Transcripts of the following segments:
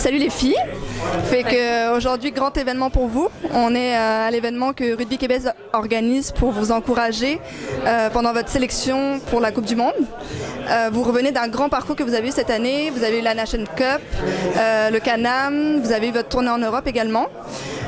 Salut les filles. Fait que aujourd'hui grand événement pour vous. On est à l'événement que Rugby Québec organise pour vous encourager pendant votre sélection pour la Coupe du Monde. Vous revenez d'un grand parcours que vous avez eu cette année. Vous avez eu la Nation Cup, le Can-Am, vous avez eu votre tournée en Europe également.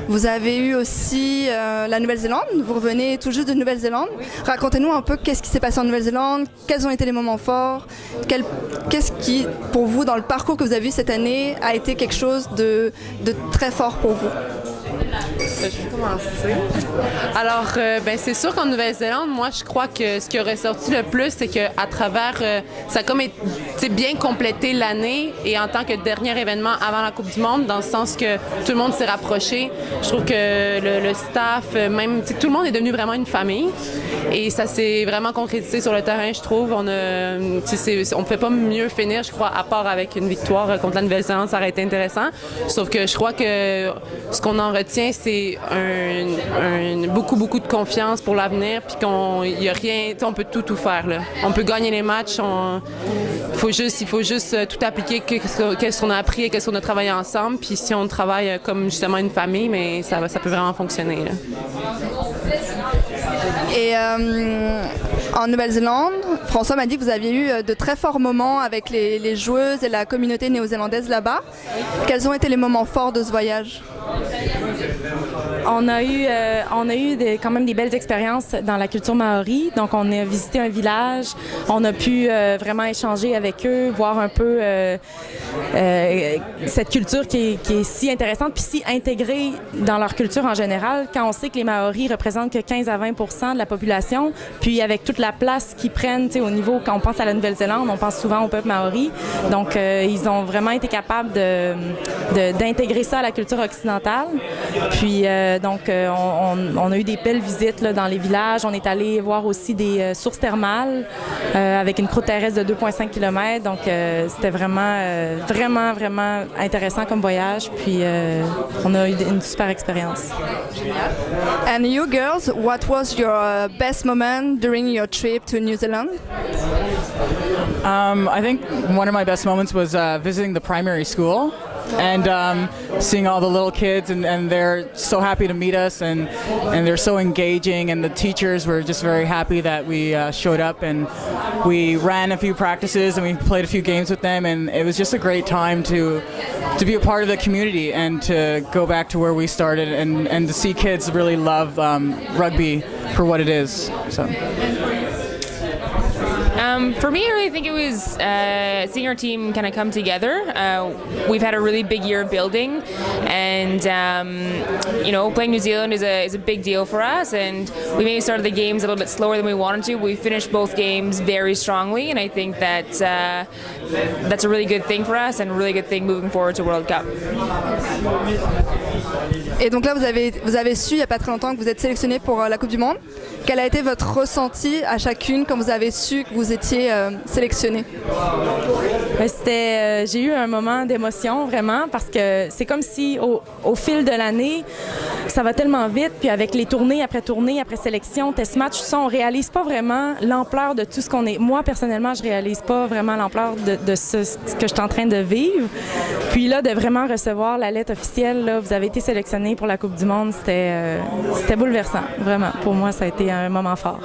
Vous avez eu aussi la Nouvelle-Zélande. Vous revenez tout juste de Nouvelle-Zélande. Oui. Racontez-nous un peu qu'est-ce qui s'est passé en Nouvelle-Zélande, quels ont été les moments forts, qu'est-ce qui, pour vous, dans le parcours que vous avez eu cette année, a été quelque chose de très fort pour vous? Je vais commencer. Alors, c'est sûr qu'en Nouvelle-Zélande, moi, je crois que ce qui a ressorti le plus, c'est qu'à travers, ça a comme bien complété l'année et en tant que dernier événement avant la Coupe du Monde, dans le sens que tout le monde s'est rapproché. Je trouve que le staff, même, tout le monde est devenu vraiment une famille et ça s'est vraiment concrétisé sur le terrain, je trouve. On ne fait pas mieux finir, je crois, à part avec une victoire contre la Nouvelle-Zélande, ça aurait été intéressant. Sauf que je crois que ce qu'on en retient, c'est beaucoup de confiance pour l'avenir, puis qu'il y a rien, on peut tout faire là. On peut gagner les matchs, il faut juste tout appliquer, qu'est-ce qu'on a appris et qu'est-ce qu'on a travaillé ensemble, puis si on travaille comme justement une famille, mais ça peut vraiment fonctionner là. Et en Nouvelle-Zélande, François m'a dit que vous aviez eu de très forts moments avec les joueuses et la communauté néo-zélandaise là-bas. Quels ont été les moments forts de ce voyage? On a eu quand même des belles expériences dans la culture maori. Donc, on a visité un village. On a pu vraiment échanger avec eux, voir un peu cette culture qui est si intéressante puis si intégrée dans leur culture en général. Quand on sait que les Maoris représentent que 15 à 20% de la population, puis avec toute la place qu'ils prennent, au niveau, quand on pense à la Nouvelle-Zélande, on pense souvent au peuple maori. Donc, ils ont vraiment été capables d'intégrer ça à la culture occidentale. Puis, on a eu des belles visites là, dans les villages. On est allé voir aussi des sources thermales avec une croûte terrestre de 2,5 km. Donc, c'était vraiment intéressant comme voyage. Puis, on a eu une super expérience. And you girls, what was your best moment during your trip to New Zealand? I think one of my best moments was visiting the primary school. And seeing all the little kids and they're so happy to meet us and they're so engaging, and the teachers were just very happy that we showed up, and we ran a few practices and we played a few games with them, and it was just a great time to be a part of the community and to go back to where we started and to see kids really love rugby for what it is. So. For me, I really think it was seeing our team kind of come together. We've had a really big year of building, and playing New Zealand is a big deal for us. And we maybe started the games a little bit slower than we wanted to. We finished both games very strongly, and I think that's a really good thing for us and a really good thing moving forward to World Cup. Et donc là, vous avez su il n'y a pas très longtemps que vous êtes sélectionné pour la Coupe du Monde. Quel a été votre ressenti à chacune quand vous avez su que vous étiez sélectionné? J'ai eu un moment d'émotion vraiment, parce que c'est comme si au fil de l'année, ça va tellement vite, puis avec les tournées après sélection, test match, tout ça, on réalise pas vraiment l'ampleur de tout ce qu'on est. Moi, personnellement, je réalise pas vraiment l'ampleur de ce que je suis en train de vivre. Puis là, de vraiment recevoir la lettre officielle, là, vous avez été sélectionné pour la Coupe du Monde, c'était bouleversant, vraiment. Pour moi, ça a été un moment fort.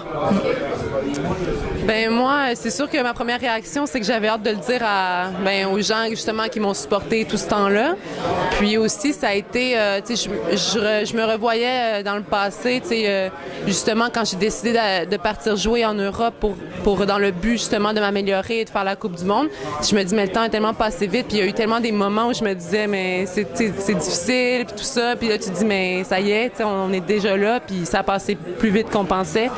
Ben moi, c'est sûr que ma première réaction, c'est que j'avais hâte de le dire aux gens justement qui m'ont supporté tout ce temps-là. Puis aussi, ça a été, je me revoyais dans le passé, justement quand j'ai décidé de partir jouer en Europe pour dans le but justement de m'améliorer et de faire la Coupe du Monde. Je me dis, mais le temps est tellement passé vite, puis il y a eu tellement des moments où je me disais, mais c'est difficile, puis tout ça. Puis là, tu te dis, mais ça y est, on est déjà là, puis ça a passé plus vite qu'on pensait.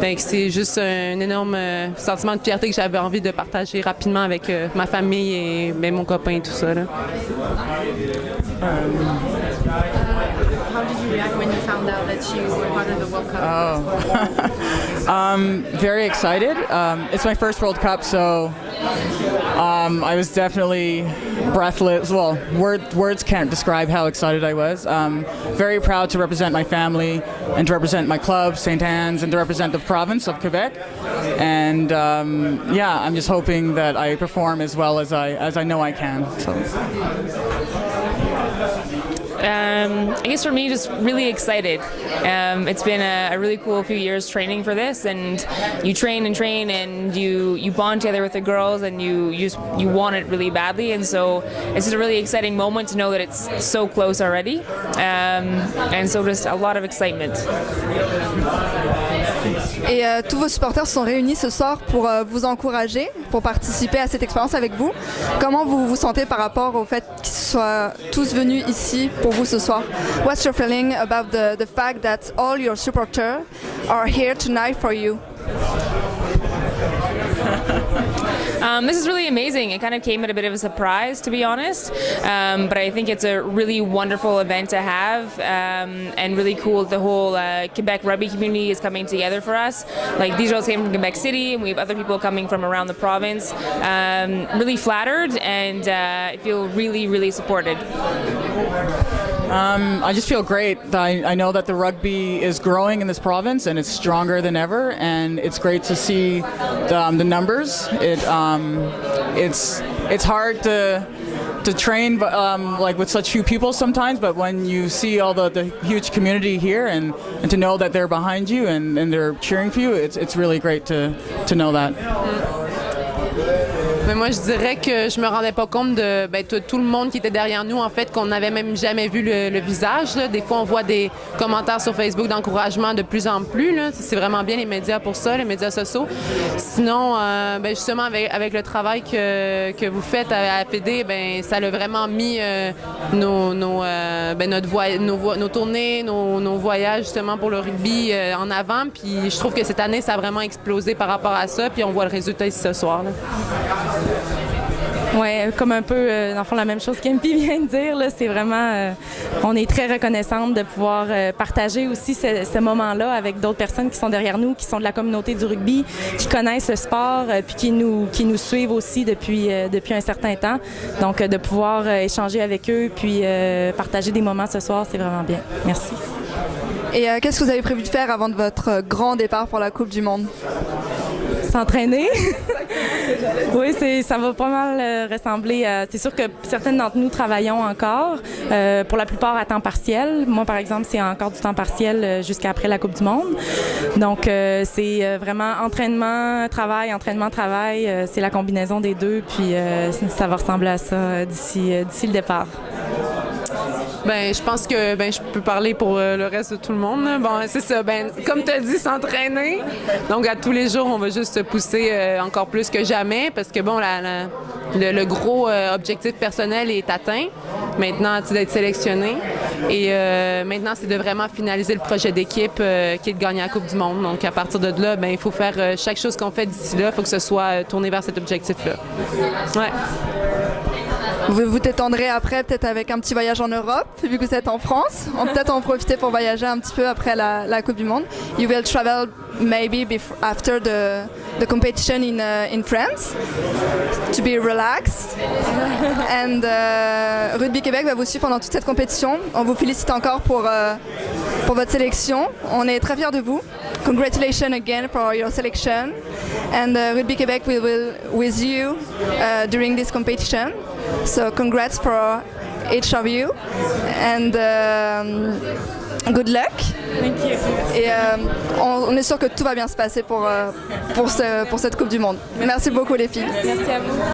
Donc, c'est juste un énorme sentiment de fierté que j'avais envie de partager rapidement avec ma famille et mon copain et tout ça. Là. How did you react when you found out that you were part of the World Cup? Very excited. It's my first World Cup, so I was definitely breathless. Well, words can't describe how excited I was. Very proud to represent my family and to represent my club, St. Anne's, and to represent the province of Quebec. And yeah, I'm just hoping that I perform as well as I know I can. So. I guess for me, just really excited. It's been a really cool few years training for this, and you train and you bond together with the girls, and you want it really badly, and so it's just a really exciting moment to know that it's so close already, and so just a lot of excitement. Et tous vos supporters se sont réunis ce soir pour vous encourager, pour participer à cette expérience avec vous. Comment vous vous sentez par rapport au fait qu'ils soient tous venus ici pour vous ce soir? What's your feeling about the fact that all your supporters are here tonight for you? This is really amazing. It kind of came at a bit of a surprise, to be honest, but I think it's a really wonderful event to have, and really cool. The whole Quebec rugby community is coming together for us. Like, these girls came from Quebec City, and we have other people coming from around the province. Really flattered, and I feel really, really supported. I just feel great. I know that the rugby is growing in this province and it's stronger than ever, and it's great to see the numbers. It's hard to train like with such few people sometimes, but when you see all the huge community here and to know that they're behind you and they're cheering for you, it's really great to know that. Mais moi, je dirais que je me rendais pas compte de tout le monde qui était derrière nous, en fait, qu'on n'avait même jamais vu le visage. Là. Des fois, on voit des commentaires sur Facebook d'encouragement de plus en plus. Là. C'est vraiment bien les médias pour ça, les médias sociaux. Sinon, justement, avec le travail que vous faites à la PD, ça l'a vraiment mis nos tournées, nos voyages, justement, pour le rugby en avant. Puis je trouve que cette année, ça a vraiment explosé par rapport à ça. Puis on voit le résultat ici ce soir. Là. Oui, comme un peu, dans le fond, la même chose qu'Empi vient de dire. Là, c'est vraiment, on est très reconnaissante de pouvoir partager aussi ce moment-là avec d'autres personnes qui sont derrière nous, qui sont de la communauté du rugby, qui connaissent le sport, puis qui nous suivent aussi depuis un certain temps. Donc, de pouvoir échanger avec eux, puis partager des moments ce soir, c'est vraiment bien. Merci. Et qu'est-ce que vous avez prévu de faire avant de votre grand départ pour la Coupe du Monde? S'entraîner. Oui, ça va pas mal ressembler à... C'est sûr que certaines d'entre nous travaillons encore, pour la plupart à temps partiel. Moi, par exemple, c'est encore du temps partiel jusqu'à après la Coupe du Monde. Donc, c'est vraiment entraînement, travail. C'est la combinaison des deux, puis ça va ressembler à ça d'ici le départ. Je pense que je peux parler pour le reste de tout le monde. Bon, c'est ça. Comme tu as dit, s'entraîner. Donc, à tous les jours, on va juste se pousser encore plus que jamais parce que, bon, le gros objectif personnel est atteint. Maintenant, d'être sélectionné. Et maintenant, c'est de vraiment finaliser le projet d'équipe qui est de gagner la Coupe du Monde. Donc, à partir de là, il faut faire chaque chose qu'on fait d'ici là. Il faut que ce soit tourné vers cet objectif-là. Ouais. Vous vous détendrez après, peut-être avec un petit voyage en Europe, vu que vous êtes en France. On peut peut-être en profiter pour voyager un petit peu après la Coupe du Monde. You will travel maybe after the competition in France to be relaxed. And Rugby Québec va vous suivre pendant toute cette compétition. On vous félicite encore pour votre sélection. On est très fiers de vous. Congratulations again for your selection. And Rugby Québec will with you during this competition. So congrats for each of you and good luck. Thank you. Et on est sûr que tout va bien se passer pour cette Coupe du Monde. Merci beaucoup les filles. Merci à vous.